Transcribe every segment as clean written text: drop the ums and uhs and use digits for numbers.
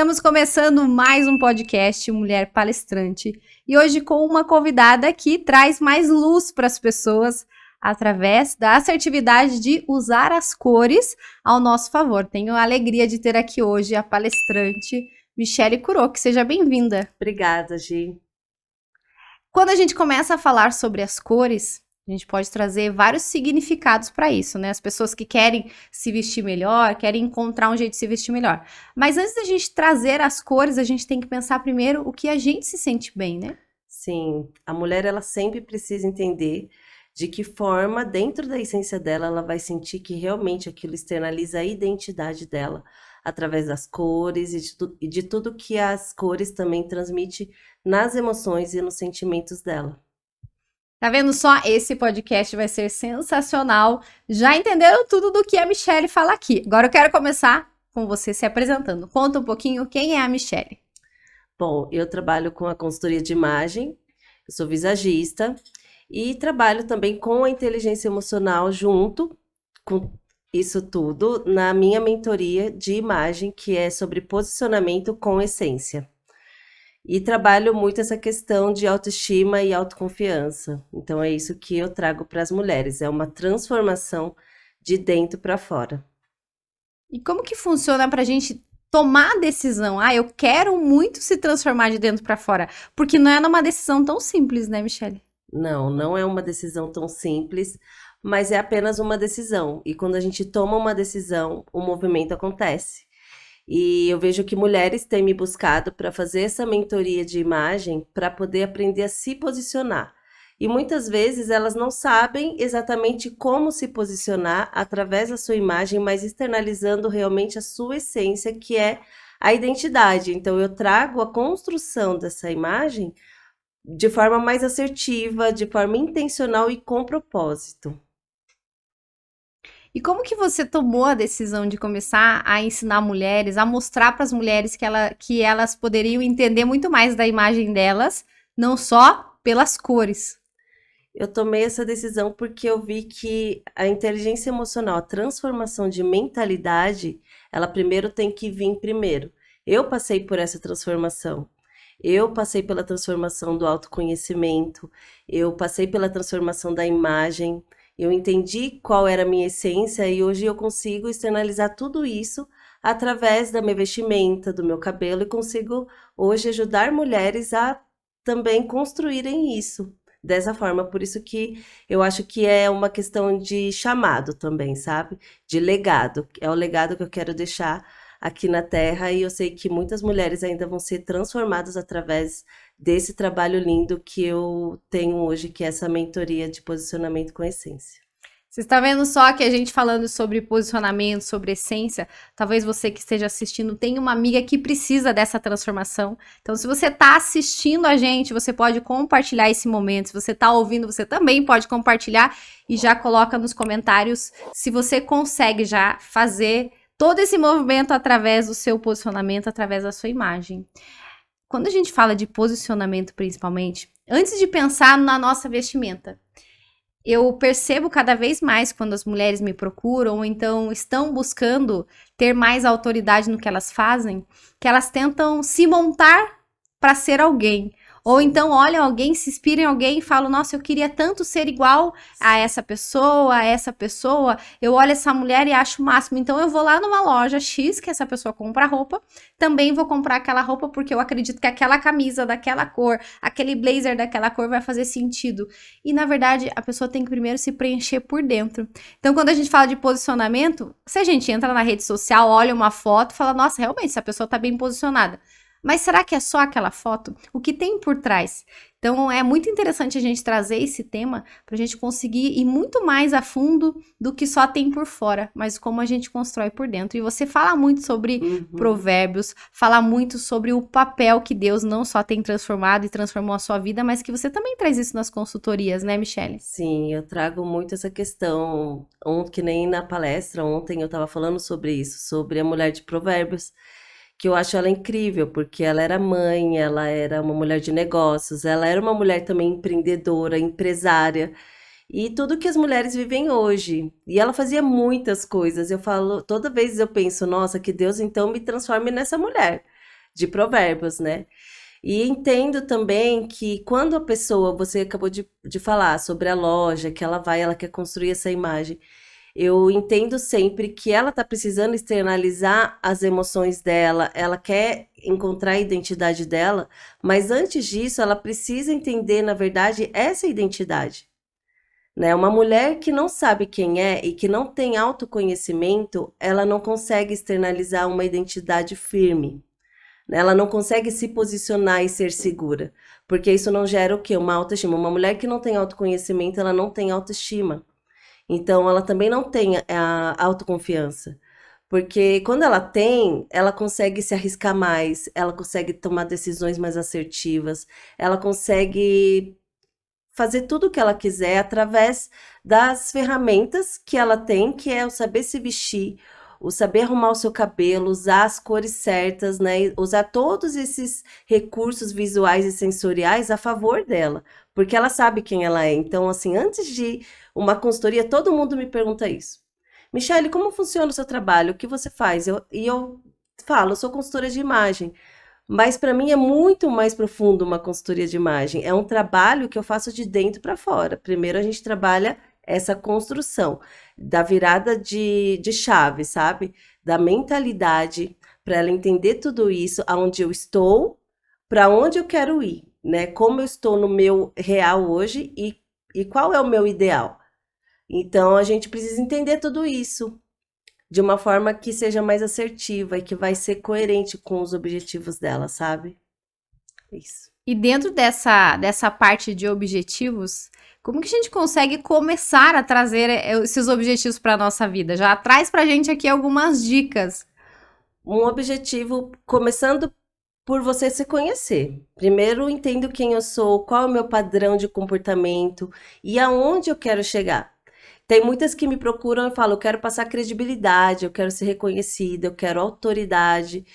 Estamos começando mais um podcast Mulher Palestrante e hoje com uma convidada que traz mais luz para as pessoas através da assertividade de usar as cores ao nosso favor. Tenho a alegria de ter aqui hoje a palestrante Michele Kuroki. Seja bem-vinda. Obrigada, Gi. Quando a gente começa a falar sobre as cores, a gente pode trazer vários significados para isso, né? As pessoas que querem se vestir melhor, querem encontrar um jeito de se vestir melhor. Mas antes da gente trazer as cores, a gente tem que pensar primeiro o que a gente se sente bem, né? Sim, a mulher ela sempre precisa entender de que forma, dentro da essência dela, ela vai sentir que realmente aquilo externaliza a identidade dela através das cores e de tudo que as cores também transmitem nas emoções e nos sentimentos dela. Tá vendo só? Esse podcast vai ser sensacional. Já entenderam tudo do que a Michele fala aqui. Agora eu quero começar com você se apresentando. Conta um pouquinho quem é a Michele. Bom, eu trabalho com a consultoria de imagem, eu sou visagista e trabalho também com a inteligência emocional junto com isso tudo na minha mentoria de imagem, que é sobre posicionamento com essência. E trabalho muito essa questão de autoestima e autoconfiança. Então é isso que eu trago para as mulheres, é uma transformação de dentro para fora. E como que funciona pra gente tomar a decisão? Ah, eu quero muito se transformar de dentro pra fora. Porque não é uma decisão tão simples, né, Michele? Não é uma decisão tão simples, mas é apenas uma decisão. E quando a gente toma uma decisão, o movimento acontece. E eu vejo que mulheres têm me buscado para fazer essa mentoria de imagem para poder aprender a se posicionar. E muitas vezes elas não sabem exatamente como se posicionar através da sua imagem, mas externalizando realmente a sua essência, que é a identidade. Então eu trago a construção dessa imagem de forma mais assertiva, de forma intencional e com propósito. E como que você tomou a decisão de começar a ensinar mulheres, a mostrar para as mulheres que elas poderiam entender muito mais da imagem delas, não só pelas cores? Eu tomei essa decisão porque eu vi que a inteligência emocional, a transformação de mentalidade, ela primeiro tem que vir primeiro. Eu passei por essa transformação. Eu passei pela transformação do autoconhecimento, eu passei pela transformação da imagem, eu entendi qual era a minha essência e hoje eu consigo externalizar tudo isso através da minha vestimenta, do meu cabelo e consigo hoje ajudar mulheres a também construírem isso dessa forma. Por isso que eu acho que é uma questão de chamado também, sabe? De legado. É o legado que eu quero deixar aqui na Terra e eu sei que muitas mulheres ainda vão ser transformadas através desse trabalho lindo que eu tenho hoje, que é essa mentoria de posicionamento com essência. Você está vendo só que a gente falando sobre posicionamento, sobre essência, talvez você que esteja assistindo tenha uma amiga que precisa dessa transformação. Então, se você está assistindo a gente, você pode compartilhar esse momento. Se você está ouvindo, você também pode compartilhar e já coloca nos comentários se você consegue já fazer todo esse movimento através do seu posicionamento, através da sua imagem. Quando a gente fala de posicionamento, principalmente, antes de pensar na nossa vestimenta, eu percebo cada vez mais quando as mulheres me procuram, ou então estão buscando ter mais autoridade no que elas fazem, que elas tentam se montar para ser alguém. Ou então olham alguém, se inspiram em alguém e falam, nossa, eu queria tanto ser igual a essa pessoa, a essa pessoa. Eu olho essa mulher e acho o máximo. Então eu vou lá numa loja X, que essa pessoa compra roupa, também vou comprar aquela roupa porque eu acredito que aquela camisa daquela cor, aquele blazer daquela cor vai fazer sentido. E na verdade, a pessoa tem que primeiro se preencher por dentro. Então quando a gente fala de posicionamento, se a gente entra na rede social, olha uma foto e fala, nossa, realmente, essa pessoa tá bem posicionada. Mas será que é só aquela foto? O que tem por trás? Então é muito interessante a gente trazer esse tema para a gente conseguir ir muito mais a fundo do que só tem por fora, mas como a gente constrói por dentro. E você fala muito sobre provérbios, fala muito sobre o papel que Deus não só tem transformado e transformou a sua vida, mas que você também traz isso nas consultorias, né, Michele? Sim, eu trago muito essa questão, que nem na palestra ontem eu estava falando sobre isso, sobre a mulher de provérbios, que eu acho ela incrível, porque ela era mãe, ela era uma mulher de negócios, ela era uma mulher também empreendedora, empresária, e tudo que as mulheres vivem hoje. E ela fazia muitas coisas. Eu falo, toda vez eu penso, nossa, que Deus então me transforme nessa mulher. de Provérbios, né? E entendo também que quando a pessoa, você acabou de falar sobre a loja, que ela quer construir essa imagem. Eu entendo sempre que ela está precisando externalizar as emoções dela, ela quer encontrar a identidade dela, mas antes disso, ela precisa entender, na verdade, essa identidade. Né? Uma mulher que não sabe quem é e que não tem autoconhecimento, ela não consegue externalizar uma identidade firme. Né? Ela não consegue se posicionar e ser segura, porque isso não gera o quê? Uma autoestima. Uma mulher que não tem autoconhecimento, ela não tem autoestima. Então, ela também não tem a autoconfiança. Porque quando ela tem, ela consegue se arriscar mais, ela consegue tomar decisões mais assertivas, ela consegue fazer tudo o que ela quiser através das ferramentas que ela tem, que é o saber se vestir, o saber arrumar o seu cabelo, usar as cores certas, né? Usar todos esses recursos visuais e sensoriais a favor dela, porque ela sabe quem ela é. Então, assim, antes de uma consultoria, todo mundo me pergunta isso. Michele, como funciona o seu trabalho? O que você faz? Eu falo, eu sou consultora de imagem. Mas para mim é muito mais profundo uma consultoria de imagem. É um trabalho que eu faço de dentro para fora. Primeiro a gente trabalha essa construção da virada de chave, sabe? Da mentalidade, para ela entender tudo isso, aonde eu estou, para onde eu quero ir, né? Como eu estou no meu real hoje e qual é o meu ideal. Então a gente precisa entender tudo isso de uma forma que seja mais assertiva e que vai ser coerente com os objetivos dela, sabe? Isso. E dentro dessa parte de objetivos, como que a gente consegue começar a trazer esses objetivos para a nossa vida? Já traz para a gente aqui algumas dicas. Um objetivo, começando por você se conhecer. Primeiro, entendo quem eu sou, qual é o meu padrão de comportamento e aonde eu quero chegar. Tem muitas que me procuram e falam, eu quero passar credibilidade, eu quero ser reconhecida, eu quero autoridade.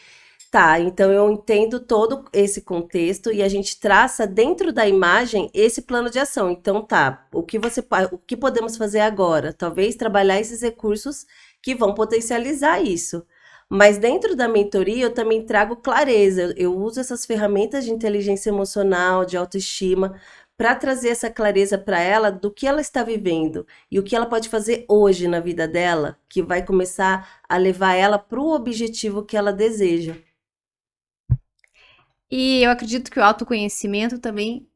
Tá, então eu entendo todo esse contexto e a gente traça dentro da imagem esse plano de ação. Então tá, o que podemos fazer agora? Talvez trabalhar esses recursos que vão potencializar isso. Mas dentro da mentoria eu também trago clareza. Eu uso essas ferramentas de inteligência emocional, de autoestima, para trazer essa clareza para ela do que ela está vivendo e o que ela pode fazer hoje na vida dela, que vai começar a levar ela para o objetivo que ela deseja. E eu acredito que o autoconhecimento também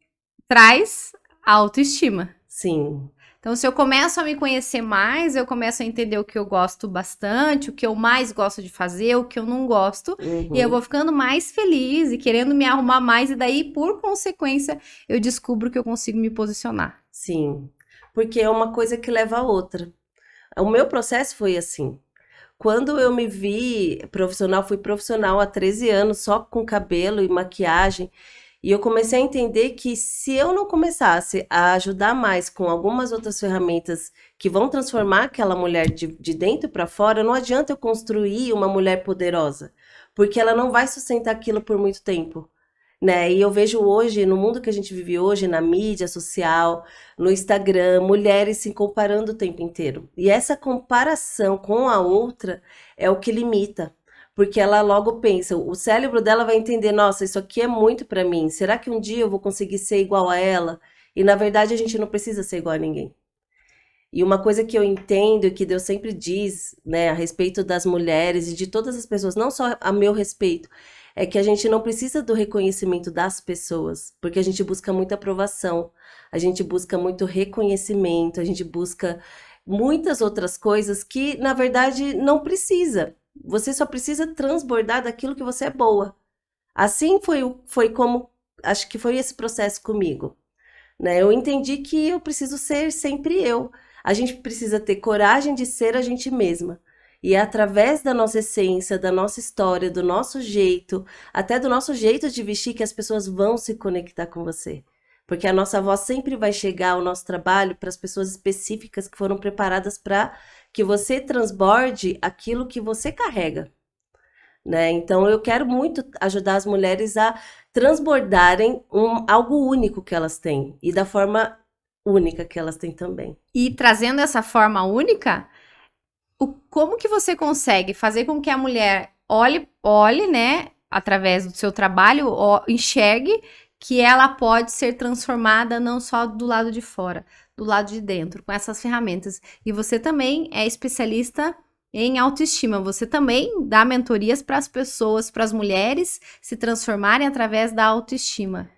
traz autoestima. Sim. Então, se eu começo a me conhecer mais, eu começo a entender o que eu gosto bastante, o que eu mais gosto de fazer, o que eu não gosto, e eu vou ficando mais feliz e querendo me arrumar mais, e daí, por consequência, eu descubro que eu consigo me posicionar. Sim, porque é uma coisa que leva a outra. O meu processo foi assim. Quando eu me vi profissional, fui profissional há 13 anos, só com cabelo e maquiagem. E eu comecei a entender que se eu não começasse a ajudar mais com algumas outras ferramentas que vão transformar aquela mulher de dentro para fora, não adianta eu construir uma mulher poderosa, porque ela não vai sustentar aquilo por muito tempo. Né? E eu vejo hoje, no mundo que a gente vive hoje, na mídia social, no Instagram, mulheres se comparando o tempo inteiro. E essa comparação com a outra é o que limita. Porque ela logo pensa, o cérebro dela vai entender, nossa, isso aqui é muito para mim. Será que um dia eu vou conseguir ser igual a ela? E na verdade a gente não precisa ser igual a ninguém. E uma coisa que eu entendo e que Deus sempre diz, né, a respeito das mulheres e de todas as pessoas, não só a meu respeito, é que a gente não precisa do reconhecimento das pessoas, porque a gente busca muita aprovação, a gente busca muito reconhecimento, a gente busca muitas outras coisas que, na verdade, não precisa. Você só precisa transbordar daquilo que você é boa. Assim foi como, acho que foi esse processo comigo, né? Eu entendi que eu preciso ser sempre eu. A gente precisa ter coragem de ser a gente mesma. E é através da nossa essência, da nossa história, do nosso jeito, até do nosso jeito de vestir, que as pessoas vão se conectar com você. Porque a nossa voz sempre vai chegar ao nosso trabalho para as pessoas específicas que foram preparadas para que você transborde aquilo que você carrega. Né? Então, eu quero muito ajudar as mulheres a transbordarem algo único que elas têm e da forma única que elas têm também. E trazendo essa forma única, como que você consegue fazer com que a mulher olhe, né, através do seu trabalho, ó, enxergue que ela pode ser transformada não só do lado de fora, do lado de dentro, com essas ferramentas. E você também é especialista em autoestima. Você também dá mentorias para as pessoas, para as mulheres se transformarem através da autoestima.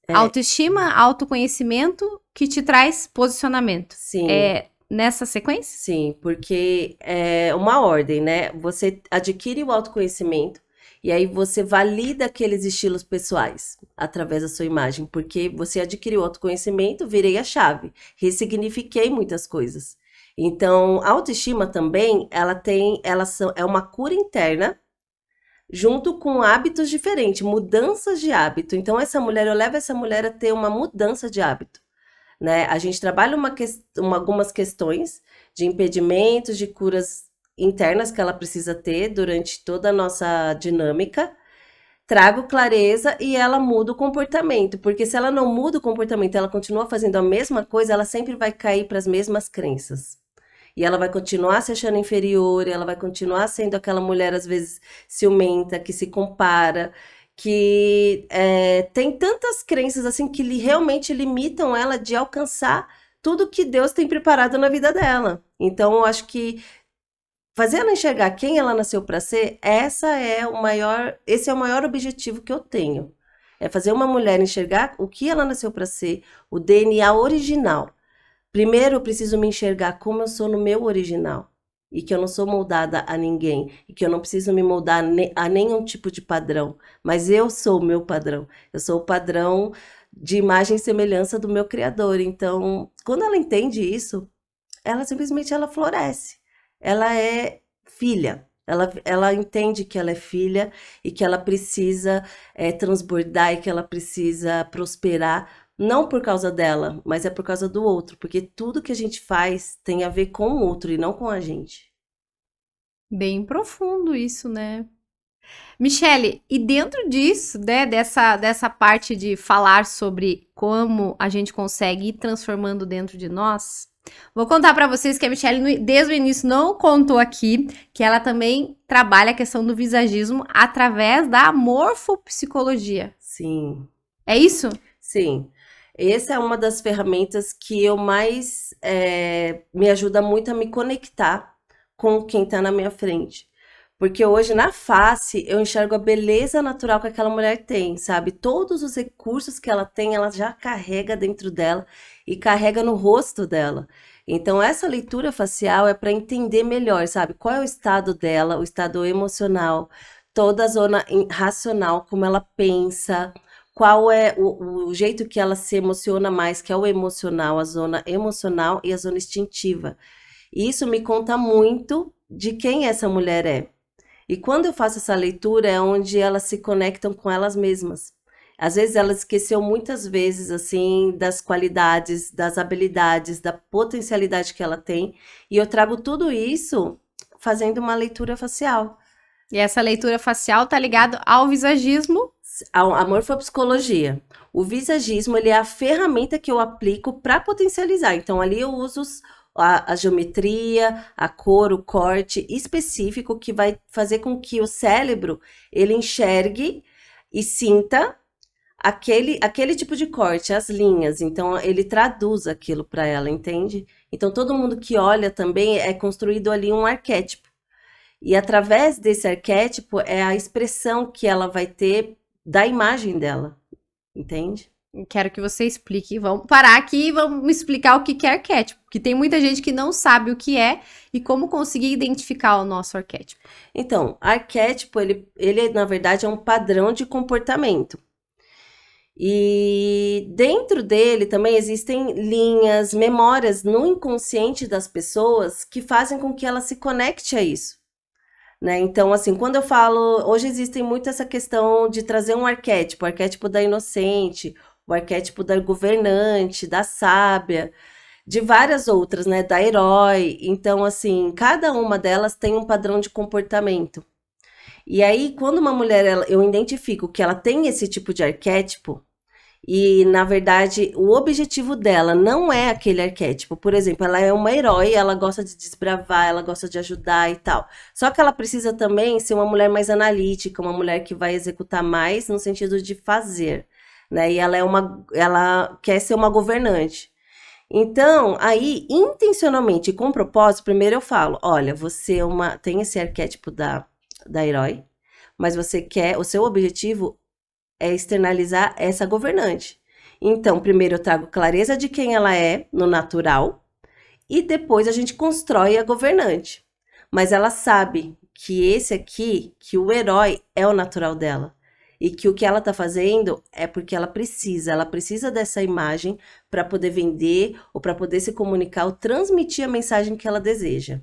Autoestima, autoconhecimento que te traz posicionamento. Sim. É nessa sequência? Sim, porque é uma ordem, né? Você adquire o autoconhecimento e aí você valida aqueles estilos pessoais através da sua imagem, porque você adquiriu o autoconhecimento, virei a chave, ressignifiquei muitas coisas. Então, a autoestima também, é uma cura interna junto com hábitos diferentes, mudanças de hábito. Então, eu levo essa mulher a ter uma mudança de hábito, né? A gente trabalha algumas questões de impedimentos, de curas internas que ela precisa ter durante toda a nossa dinâmica. Trago clareza e ela muda o comportamento, porque se ela não muda o comportamento, ela continua fazendo a mesma coisa, ela sempre vai cair para as mesmas crenças. E ela vai continuar se achando inferior, ela vai continuar sendo aquela mulher, às vezes, ciumenta, que se compara, que tem tantas crenças assim que realmente limitam ela de alcançar tudo que Deus tem preparado na vida dela. Então, eu acho que fazer ela enxergar quem ela nasceu para ser, esse é o maior objetivo que eu tenho. É fazer uma mulher enxergar o que ela nasceu para ser, o DNA original. Primeiro, eu preciso me enxergar como eu sou no meu original. E que eu não sou moldada a ninguém. E que eu não preciso me moldar a nenhum tipo de padrão. Mas eu sou o meu padrão. Eu sou o padrão de imagem e semelhança do meu Criador. Então, quando ela entende isso, ela simplesmente floresce. Ela é filha. Ela entende que ela é filha e que ela precisa transbordar e que ela precisa prosperar. Não por causa dela, mas é por causa do outro, porque tudo que a gente faz tem a ver com o outro e não com a gente. Bem profundo isso, né? Michele, e dentro disso, né, dessa parte de falar sobre como a gente consegue ir transformando dentro de nós, vou contar para vocês que a Michele, desde o início, não contou aqui que ela também trabalha a questão do visagismo através da morfopsicologia. Sim. É isso? Sim. Essa é uma das ferramentas que eu mais me ajuda muito a me conectar com quem está na minha frente. Porque hoje, na face, eu enxergo a beleza natural que aquela mulher tem, sabe? Todos os recursos que ela tem, ela já carrega dentro dela e carrega no rosto dela. Então, essa leitura facial é para entender melhor, sabe? Qual é o estado dela, o estado emocional, toda a zona racional, como ela pensa, qual é o jeito que ela se emociona mais, que é o emocional, a zona emocional e a zona instintiva. E isso me conta muito de quem essa mulher é. E quando eu faço essa leitura é onde elas se conectam com elas mesmas. Às vezes ela esqueceu muitas vezes assim das qualidades, das habilidades, da potencialidade que ela tem, e eu trago tudo isso fazendo uma leitura facial. E essa leitura facial tá ligado ao visagismo? A morfopsicologia. O visagismo, ele é a ferramenta que eu aplico para potencializar. Então ali eu uso a geometria, a cor, o corte específico que vai fazer com que o cérebro ele enxergue e sinta aquele tipo de corte, as linhas. Então ele traduz aquilo para ela, entende? Então todo mundo que olha também é construído ali um arquétipo. E através desse arquétipo é a expressão que ela vai ter da imagem dela, entende? Quero que você explique. Vamos parar aqui e vamos explicar o que é arquétipo. Porque tem muita gente que não sabe o que é e como conseguir identificar o nosso arquétipo. Então, arquétipo, ele na verdade é um padrão de comportamento. E dentro dele também existem linhas, memórias no inconsciente das pessoas que fazem com que ela se conecte a isso. Né? Então, assim, quando eu falo... Hoje existe muito essa questão de trazer um arquétipo. O arquétipo da inocente, o arquétipo da governante, da sábia, de várias outras, né? Da herói. Então, assim, cada uma delas tem um padrão de comportamento. E aí, quando uma mulher, eu identifico que ela tem esse tipo de arquétipo, E, na verdade, o objetivo dela não é aquele arquétipo. Por exemplo, ela é uma herói, ela gosta de desbravar, ela gosta de ajudar e tal. Só que ela precisa também ser uma mulher mais analítica, uma mulher que vai executar mais no sentido de fazer, né? E ela quer ser uma governante. Então, aí, intencionalmente e com propósito, primeiro eu falo, olha, você tem esse arquétipo da herói, mas o seu objetivo é externalizar essa governante. Então, primeiro eu trago clareza de quem ela é no natural e depois a gente constrói a governante. Mas ela sabe que esse aqui, que o herói é o natural dela. E que o que ela está fazendo é porque ela precisa dessa imagem para poder vender ou para poder se comunicar ou transmitir a mensagem que ela deseja.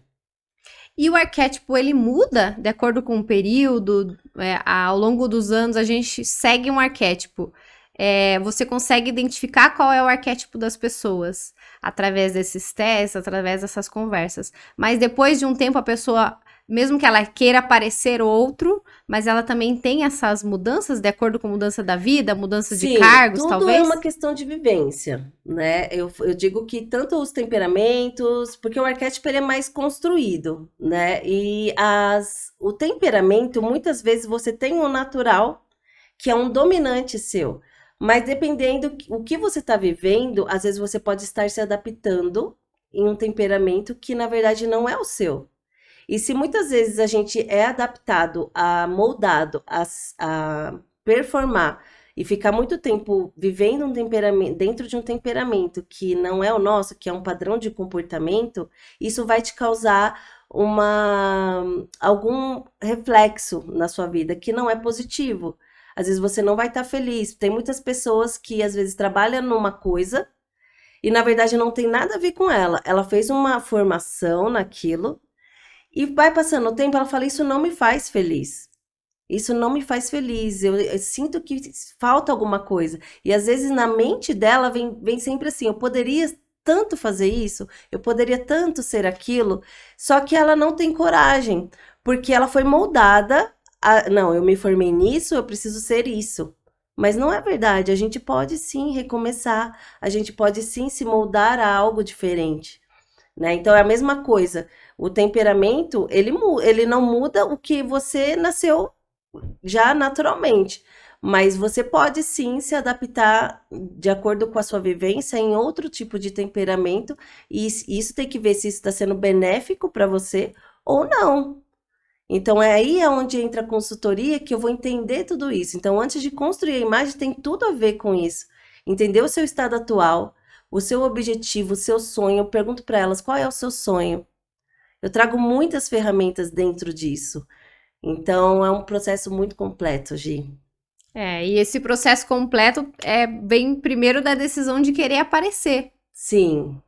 E o arquétipo, ele muda de acordo com o período, ao longo dos anos a gente segue um arquétipo. Você consegue identificar qual é o arquétipo das pessoas através desses testes, através dessas conversas. Mas depois de um tempo a pessoa, mesmo que ela queira parecer outro, mas ela também tem essas mudanças de acordo com a mudança da vida, mudança de Sim, cargos, tudo talvez? é uma questão de vivência, né? Eu digo que tanto os temperamentos, porque o arquétipo ele é mais construído, né? E o temperamento, muitas vezes você tem um natural, que é um dominante seu, mas dependendo o que você está vivendo, às vezes você pode estar se adaptando em um temperamento que na verdade não é o seu. E se muitas vezes a gente é adaptado, moldado a performar e ficar muito tempo vivendo um temperamento, dentro de um temperamento que não é o nosso, que é um padrão de comportamento, isso vai te causar algum reflexo na sua vida que não é positivo. Às vezes você não vai estar feliz. Tem muitas pessoas que às vezes trabalham numa coisa e na verdade não tem nada a ver com ela. Ela fez uma formação naquilo e vai passando o tempo, ela fala: Isso não me faz feliz. Isso não me faz feliz. Eu sinto que falta alguma coisa. E às vezes na mente dela vem sempre assim: Eu poderia tanto fazer isso, eu poderia tanto ser aquilo. Só que ela não tem coragem, porque ela foi moldada. Não, eu me formei nisso, eu preciso ser isso. Mas não é verdade. A gente pode sim recomeçar, a gente pode sim se moldar a algo diferente, né? Então é a mesma coisa. O temperamento, ele não muda o que você nasceu já naturalmente, mas você pode sim se adaptar de acordo com a sua vivência em outro tipo de temperamento, e isso tem que ver se isso está sendo benéfico para você ou não. Então é aí onde entra a consultoria, que eu vou entender tudo isso. Então, antes de construir a imagem, tem tudo a ver com isso. Entender o seu estado atual, o seu objetivo, o seu sonho. Eu pergunto para elas: qual é o seu sonho? Eu trago muitas ferramentas dentro disso. Então, é um processo muito completo, Gi. E esse processo completo vem primeiro da decisão de querer aparecer. Sim,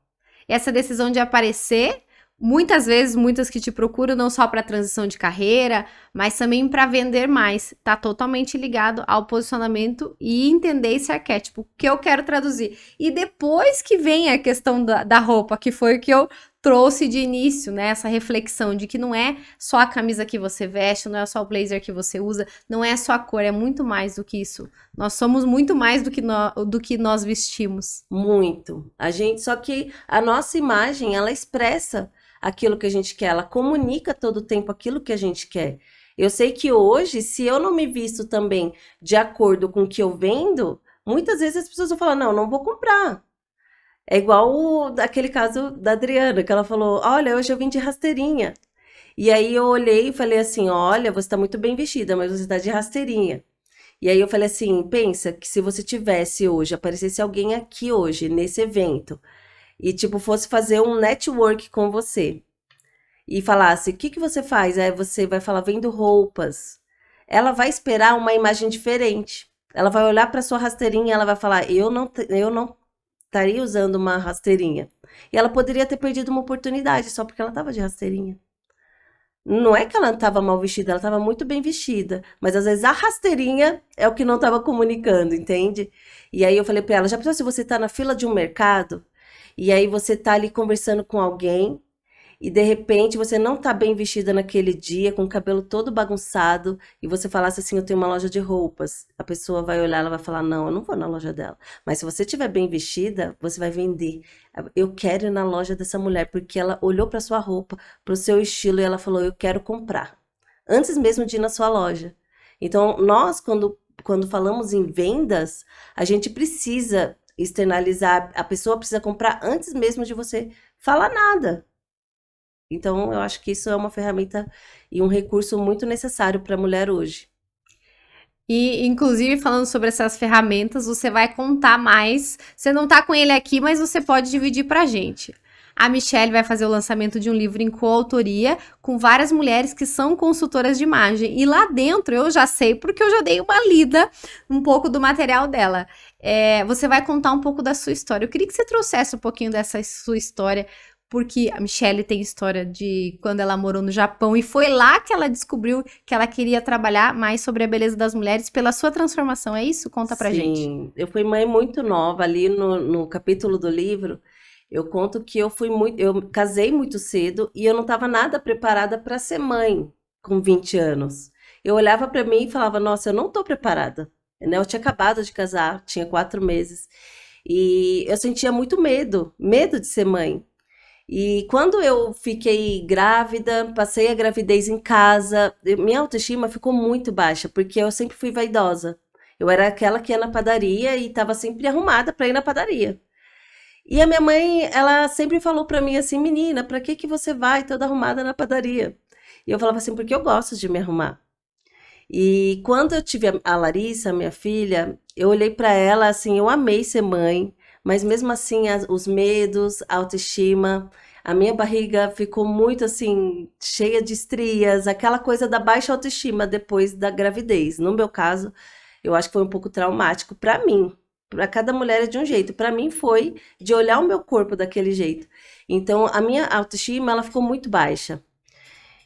Essa decisão de aparecer, muitas vezes, muitas que te procuram não só para transição de carreira, mas também para vender mais. Tá totalmente ligado ao posicionamento e entender esse arquétipo que eu quero traduzir. E depois que vem a questão da roupa, que foi o que eu trouxe de início, né? Essa reflexão de que não é só a camisa que você veste, não é só o blazer que você usa, não é só a cor, é muito mais do que isso. Nós somos muito mais do que nós vestimos. muito. Só que a nossa imagem, ela expressa aquilo que a gente quer, ela comunica todo o tempo aquilo que a gente quer. Eu sei que hoje, se eu não me visto também de acordo com o que eu vendo, muitas vezes as pessoas vão falar: não, não vou comprar. É igual aquele caso da Adriana, que ela falou: Olha, hoje eu vim de rasteirinha. E aí eu olhei e falei assim: Olha, você está muito bem vestida, mas você está de rasteirinha. E aí eu falei assim: Pensa que se você tivesse hoje, aparecesse alguém aqui hoje, nesse evento, e tipo, fosse fazer um network com você, e falasse: O que que você faz? Aí você vai falar: Vendo roupas. Ela vai esperar uma imagem diferente. Ela vai olhar para sua rasteirinha e ela vai falar: eu não estaria usando uma rasteirinha. E ela poderia ter perdido uma oportunidade só porque ela estava de rasteirinha. Não é que ela estava mal vestida, ela estava muito bem vestida. Mas às vezes a rasteirinha é o que não estava comunicando, entende? E aí eu falei para ela: já pensou se você está na fila de um mercado e aí você está ali conversando com alguém e de repente você não tá bem vestida naquele dia, com o cabelo todo bagunçado, e você falasse assim, eu tenho uma loja de roupas. A pessoa vai olhar, ela vai falar, não, eu não vou na loja dela. Mas se você estiver bem vestida, você vai vender. Eu quero ir na loja dessa mulher, porque ela olhou para sua roupa, para o seu estilo, e ela falou, eu quero comprar. Antes mesmo de ir na sua loja. Então, nós, quando falamos em vendas, a gente precisa externalizar, a pessoa precisa comprar antes mesmo de você falar nada. Então, eu acho que isso é uma ferramenta e um recurso muito necessário para a mulher hoje. E, inclusive, falando sobre essas ferramentas, você vai contar mais. Você não tá com ele aqui, mas você pode dividir pra gente. A Michelle vai fazer o lançamento de um livro em coautoria com várias mulheres que são consultoras de imagem. E lá dentro eu já sei, porque eu já dei uma lida um pouco do material dela. Você vai contar um pouco da sua história. Eu queria que você trouxesse um pouquinho dessa sua história, porque a Michelle tem história de quando ela morou no Japão e foi lá que ela descobriu que ela queria trabalhar mais sobre a beleza das mulheres pela sua transformação. É isso? Conta pra gente. Sim, eu fui mãe muito nova. Ali no capítulo do livro, eu conto que eu casei muito cedo e eu não estava nada preparada para ser mãe com 20 anos. Eu olhava para mim e falava, nossa, eu não estou preparada. Né? Eu tinha acabado de casar, tinha 4 meses. E eu sentia muito medo de ser mãe. E quando eu fiquei grávida, passei a gravidez em casa, minha autoestima ficou muito baixa, porque eu sempre fui vaidosa. Eu era aquela que ia na padaria e estava sempre arrumada para ir na padaria. E a minha mãe, ela sempre falou para mim assim, menina, para que você vai toda arrumada na padaria? E eu falava assim, porque eu gosto de me arrumar. E quando eu tive a Larissa, minha filha, eu olhei para ela assim, eu amei ser mãe, mas mesmo assim os medos, a autoestima, a minha barriga ficou muito assim, cheia de estrias, aquela coisa da baixa autoestima depois da gravidez. No meu caso, eu acho que foi um pouco traumático para mim. Para cada mulher é de um jeito. Para mim foi de olhar o meu corpo daquele jeito. Então, a minha autoestima, ela ficou muito baixa.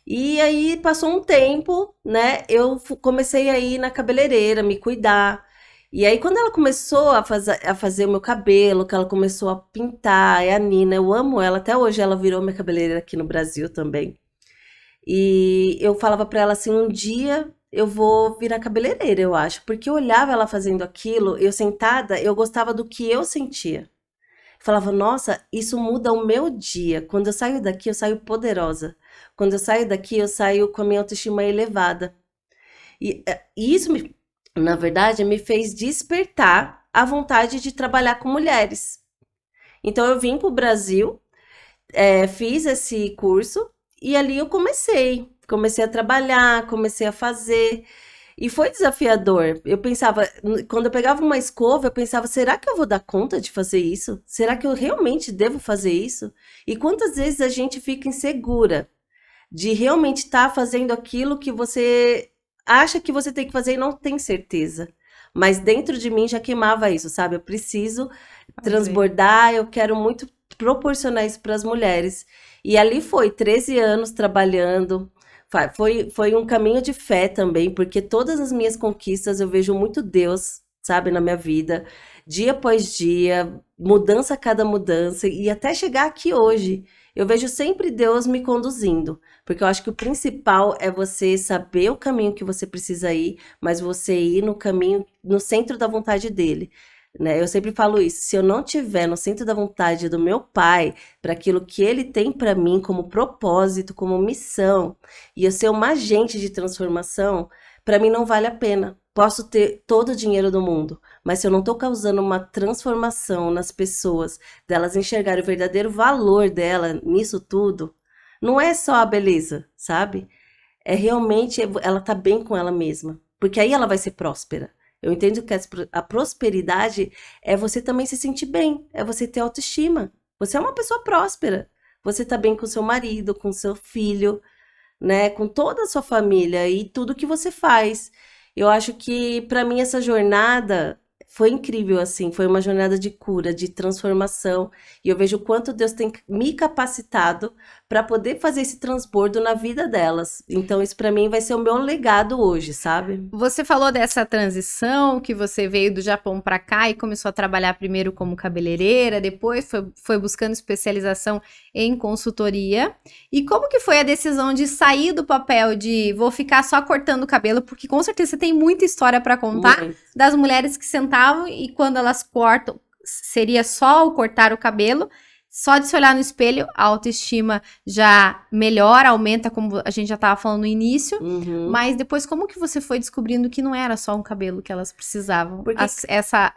E aí passou um tempo, né? Eu comecei a ir na cabeleireira, me cuidar. E aí, quando ela começou a fazer o meu cabelo, que ela começou a pintar, é a Nina, eu amo ela, até hoje ela virou minha cabeleireira aqui no Brasil também. E eu falava pra ela assim, um dia eu vou virar cabeleireira, eu acho, porque eu olhava ela fazendo aquilo, eu sentada, eu gostava do que eu sentia. Falava, nossa, isso muda o meu dia. Quando eu saio daqui, eu saio poderosa. Quando eu saio daqui, eu saio com a minha autoestima elevada. E isso, na verdade, me fez despertar a vontade de trabalhar com mulheres. Então, eu vim para o Brasil, fiz esse curso e ali eu comecei. Comecei a trabalhar, comecei a fazer. E foi desafiador. Eu pensava, quando eu pegava uma escova, eu pensava, será que eu vou dar conta de fazer isso? Será que eu realmente devo fazer isso? E quantas vezes a gente fica insegura de realmente estar fazendo aquilo que você acha que você tem que fazer e não tem certeza. Mas dentro de mim já queimava isso, sabe? Eu preciso transbordar, eu quero muito proporcionar isso para as mulheres. E ali foi 13 anos trabalhando. Foi um caminho de fé também, porque todas as minhas conquistas eu vejo muito Deus, sabe, na minha vida, dia após dia, mudança a cada mudança, e até chegar aqui hoje. Eu vejo sempre Deus me conduzindo, porque eu acho que o principal é você saber o caminho que você precisa ir, mas você ir no caminho, no centro da vontade dele. Né? Eu sempre falo isso, se eu não tiver no centro da vontade do meu pai, para aquilo que ele tem para mim como propósito, como missão, e eu ser uma agente de transformação, para mim não vale a pena. Posso ter todo o dinheiro do mundo, mas se eu não estou causando uma transformação nas pessoas, delas enxergarem o verdadeiro valor dela nisso tudo, não é só a beleza, sabe? É realmente ela tá bem com ela mesma, porque aí ela vai ser próspera. Eu entendo que a prosperidade é você também se sentir bem, é você ter autoestima. Você é uma pessoa próspera. Você tá bem com seu marido, com seu filho, né, com toda a sua família e tudo que você faz. Eu acho que para mim essa jornada foi incrível, assim, foi uma jornada de cura, de transformação, e eu vejo o quanto Deus tem me capacitado para poder fazer esse transbordo na vida delas. Então, isso para mim vai ser o meu legado hoje, sabe? Você falou dessa transição que você veio do Japão para cá e começou a trabalhar primeiro como cabeleireira, depois foi buscando especialização em consultoria. E como que foi a decisão de sair do papel de vou ficar só cortando o cabelo? Porque com certeza você tem muita história para contar Muito. das mulheres que sentavam e quando elas cortam, seria só o cortar o cabelo. Só de se olhar no espelho, a autoestima já melhora, aumenta, como a gente já estava falando no início. Uhum. Mas depois, como que você foi descobrindo que não era só um cabelo que elas precisavam? Porque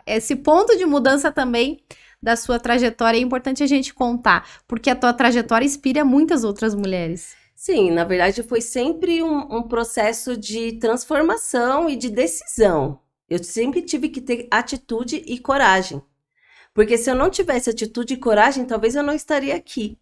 Esse ponto de mudança também da sua trajetória é importante a gente contar, porque a tua trajetória inspira muitas outras mulheres. sim, na verdade foi sempre um processo de transformação e de decisão. Eu sempre tive que ter atitude e coragem. Porque se eu não tivesse atitude e coragem, talvez eu não estaria aqui.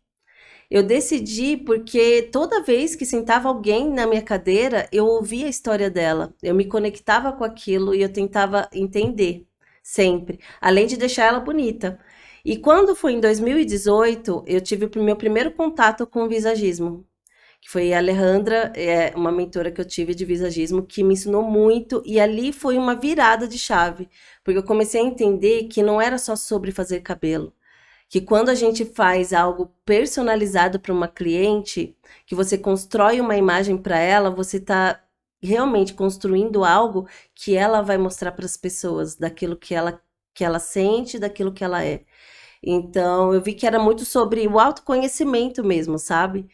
Eu decidi porque toda vez que sentava alguém na minha cadeira, eu ouvia a história dela. Eu me conectava com aquilo e eu tentava entender, sempre. Além de deixar ela bonita. E quando foi em 2018, eu tive o meu primeiro contato com o visagismo. Que foi a Alejandra, uma mentora que eu tive de visagismo, que me ensinou muito, e ali foi uma virada de chave, porque eu comecei a entender que não era só sobre fazer cabelo, que quando a gente faz algo personalizado para uma cliente, que você constrói uma imagem para ela, você está realmente construindo algo que ela vai mostrar para as pessoas, daquilo que ela sente, daquilo que ela é. Então, eu vi que era muito sobre o autoconhecimento mesmo, sabe?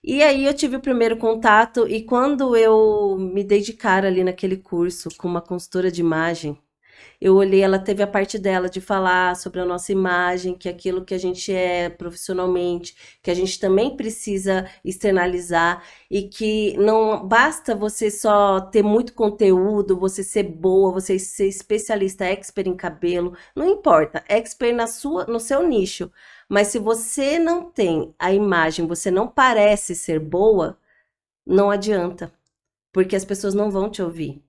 E aí eu tive o primeiro contato e quando eu me dei de cara ali naquele curso com uma consultora de imagem, eu olhei, ela teve a parte dela de falar sobre a nossa imagem, que é aquilo que a gente é profissionalmente, que a gente também precisa externalizar e que não basta você só ter muito conteúdo, você ser boa, você ser especialista, expert em cabelo, não importa, expert no seu nicho. Mas se você não tem a imagem, você não parece ser boa, não adianta, porque as pessoas não vão te ouvir.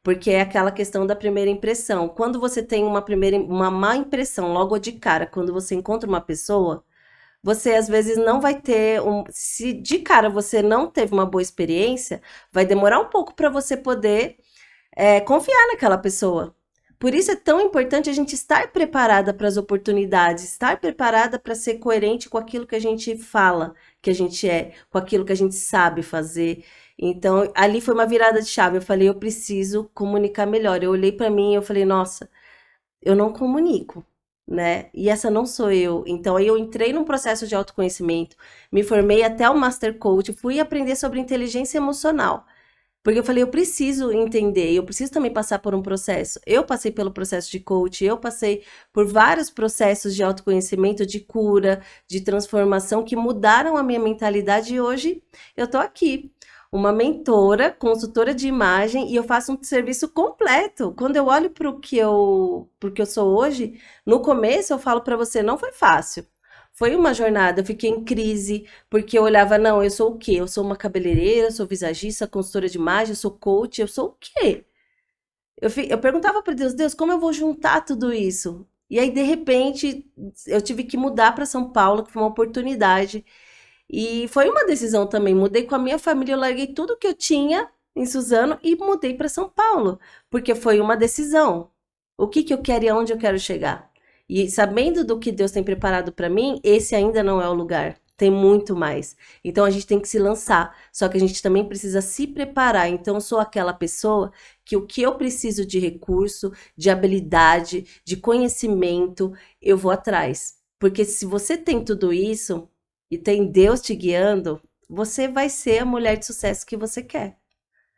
Porque é aquela questão da primeira impressão. Quando você tem uma má impressão logo de cara, quando você encontra uma pessoa, você às vezes não vai ter se de cara você não teve uma boa experiência, vai demorar um pouco para você poder confiar naquela pessoa. Por isso é tão importante a gente estar preparada para as oportunidades, estar preparada para ser coerente com aquilo que a gente fala, que a gente é, com aquilo que a gente sabe fazer. Então, ali foi uma virada de chave. Eu falei, eu preciso comunicar melhor. Eu olhei para mim e eu falei, nossa, eu não comunico, né? E essa não sou eu. Então, aí eu entrei num processo de autoconhecimento, me formei até o Master Coach, fui aprender sobre inteligência emocional. Porque eu falei, eu preciso entender, eu preciso também passar por um processo. Eu passei pelo processo de coach, eu passei por vários processos de autoconhecimento, de cura, de transformação que mudaram a minha mentalidade e hoje eu tô aqui, uma mentora, consultora de imagem e eu faço um serviço completo. Quando eu olho para pro que eu sou hoje, no começo eu falo para você, não foi fácil. Foi uma jornada, eu fiquei em crise, porque eu olhava, não, eu sou o quê? Eu sou uma cabeleireira, eu sou visagista, consultora de imagem, eu sou coach, eu sou o quê? Eu perguntava para Deus, Deus, como eu vou juntar tudo isso? E aí, de repente, eu tive que mudar para São Paulo, que foi uma oportunidade. E foi uma decisão também. Mudei com a minha família, eu larguei tudo que eu tinha em Suzano e mudei para São Paulo, porque foi uma decisão. O que que eu quero e aonde eu quero chegar? E sabendo do que Deus tem preparado para mim, esse ainda não é o lugar. Tem muito mais. Então a gente tem que se lançar. Só que a gente também precisa se preparar. Então eu sou aquela pessoa que o que eu preciso de recurso, de habilidade, de conhecimento, eu vou atrás. Porque se você tem tudo isso e tem Deus te guiando, você vai ser a mulher de sucesso que você quer.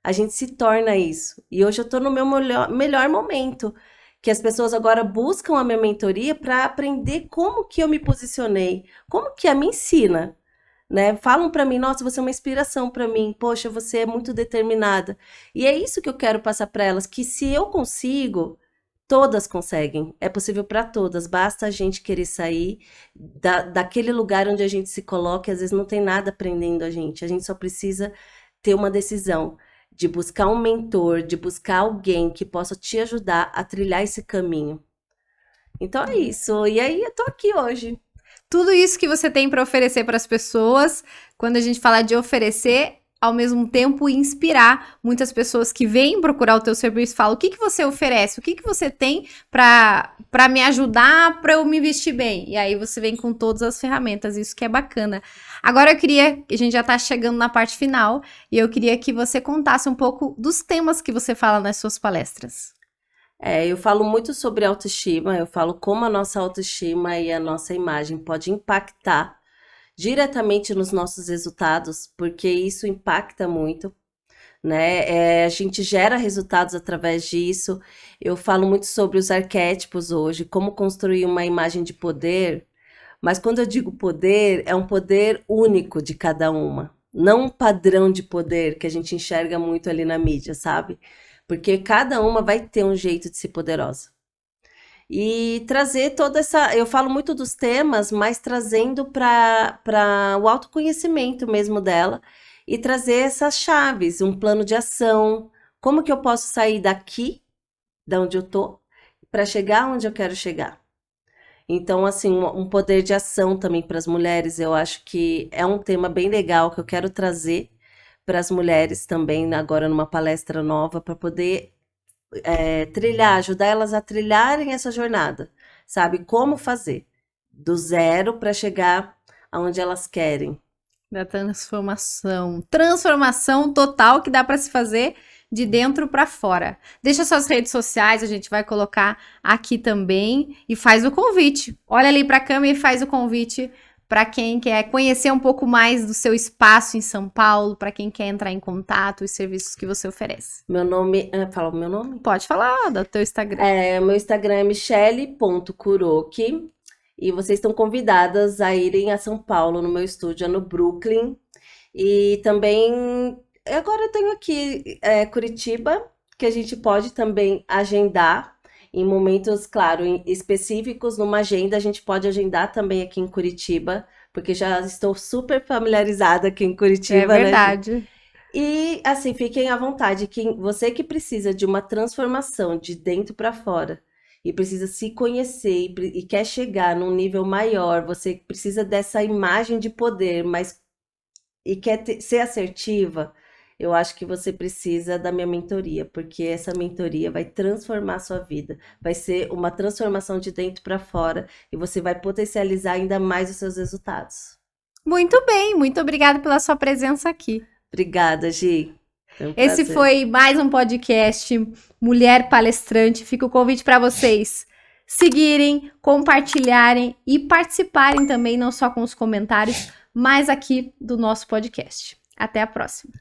A gente se torna isso. E hoje eu estou no meu melhor momento, que as pessoas agora buscam a minha mentoria para aprender como que eu me posicionei, como que a me ensina, né? Falam para mim, nossa, você é uma inspiração para mim, poxa, você é muito determinada. E é isso que eu quero passar para elas, que se eu consigo, todas conseguem. É possível para todas, basta a gente querer sair daquele lugar onde a gente se coloca, e às vezes não tem nada prendendo a gente só precisa ter uma decisão de buscar um mentor, de buscar alguém que possa te ajudar a trilhar esse caminho. Então é isso. E aí eu tô aqui hoje. Tudo isso que você tem para oferecer para as pessoas, quando a gente fala de oferecer, ao mesmo tempo inspirar muitas pessoas que vêm procurar o teu serviço e falam: o que que você oferece? O que que você tem para me ajudar, para eu me vestir bem? E aí você vem com todas as ferramentas, isso que é bacana. Agora eu queria, a gente já tá chegando na parte final, e eu queria que você contasse um pouco dos temas que você fala nas suas palestras. Eu falo muito sobre autoestima, eu falo como a nossa autoestima e a nossa imagem pode impactar diretamente nos nossos resultados, porque isso impacta muito, né? A gente gera resultados através disso. Eu falo muito sobre os arquétipos hoje, como construir uma imagem de poder, mas quando eu digo poder, é um poder único de cada uma, não um padrão de poder que a gente enxerga muito ali na mídia, sabe? Porque cada uma vai ter um jeito de ser poderosa. E trazer toda essa. Eu falo muito dos temas, mas trazendo para o autoconhecimento mesmo dela e trazer essas chaves, um plano de ação. Como que eu posso sair daqui, da onde eu tô, para chegar onde eu quero chegar? Então, assim, um poder de ação também para as mulheres, eu acho que é um tema bem legal que eu quero trazer para as mulheres também, agora numa palestra nova, para poder trilhar, ajudar elas a trilharem essa jornada, sabe? Como fazer do zero para chegar aonde elas querem. Da transformação. Transformação total que dá para se fazer de dentro para fora. Deixa suas redes sociais, a gente vai colocar aqui também e faz o convite. Olha ali para a câmera e faz o convite para quem quer conhecer um pouco mais do seu espaço em São Paulo, para quem quer entrar em contato, os serviços que você oferece. Meu nome, fala o meu nome? Pode falar do teu Instagram. Meu Instagram é michele.kuroki e vocês estão convidadas a irem a São Paulo, no meu estúdio, no Brooklyn. E também, agora eu tenho aqui Curitiba, que a gente pode também agendar em momentos, claro, específicos, numa agenda, a gente pode agendar também aqui em Curitiba, porque já estou super familiarizada aqui em Curitiba, É verdade. né? E, assim, fiquem à vontade, você que precisa de uma transformação de dentro para fora, e precisa se conhecer, e quer chegar num nível maior, você precisa dessa imagem de poder, mas e quer ser assertiva, eu acho que você precisa da minha mentoria, porque essa mentoria vai transformar a sua vida. Vai ser uma transformação de dentro para fora e você vai potencializar ainda mais os seus resultados. Muito bem, muito obrigada pela sua presença aqui. Obrigada, Gi. Foi um Esse prazer. foi mais um podcast Mulher Palestrante. Fica o convite para vocês seguirem, compartilharem e participarem também, não só com os comentários, mas aqui do nosso podcast. Até a próxima.